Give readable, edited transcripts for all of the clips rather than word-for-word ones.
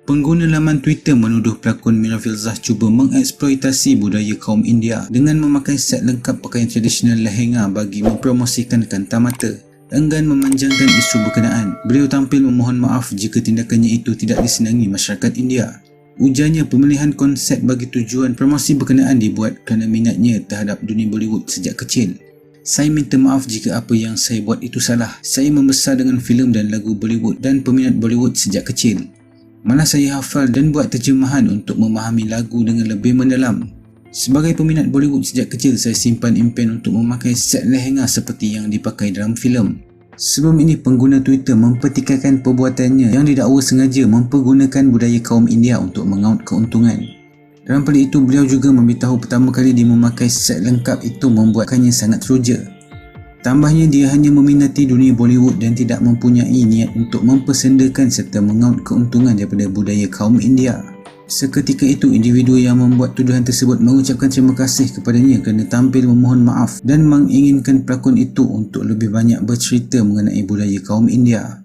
Pengguna laman Twitter menuduh pelakon Mira Filzah cuba mengeksploitasi budaya kaum India dengan memakai set lengkap pakaian tradisional lehenga bagi mempromosikan kacamata. Enggan memanjangkan isu berkenaan, beliau tampil memohon maaf jika tindakannya itu tidak disenangi masyarakat India. Ujarnya pemilihan konsep bagi tujuan promosi berkenaan dibuat kerana minatnya terhadap dunia Bollywood sejak kecil. Saya minta maaf jika apa yang saya buat itu salah. Saya membesar dengan filem dan lagu Bollywood dan peminat Bollywood sejak kecil. Malah saya hafal dan buat terjemahan untuk memahami lagu dengan lebih mendalam. Sebagai peminat Bollywood sejak kecil, saya simpan impian untuk memakai set lehenga seperti yang dipakai dalam filem. Sebelum ini, pengguna Twitter mempertikaikan perbuatannya yang didakwa sengaja mempergunakan budaya kaum India untuk mengaut keuntungan. Dalam pelik itu, beliau juga memberitahu pertama kali dia memakai set lengkap itu membuatkannya sangat teruja. Tambahnya, dia hanya meminati dunia Bollywood dan tidak mempunyai niat untuk mempersendakan serta mengaut keuntungan daripada budaya kaum India. Seketika itu, individu yang membuat tuduhan tersebut mengucapkan terima kasih kepadanya kerana tampil memohon maaf dan menginginkan pelakon itu untuk lebih banyak bercerita mengenai budaya kaum India.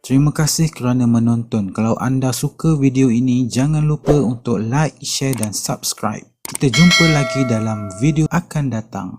Terima kasih kerana menonton. Kalau anda suka video ini, jangan lupa untuk like, share dan subscribe. Kita jumpa lagi dalam video akan datang.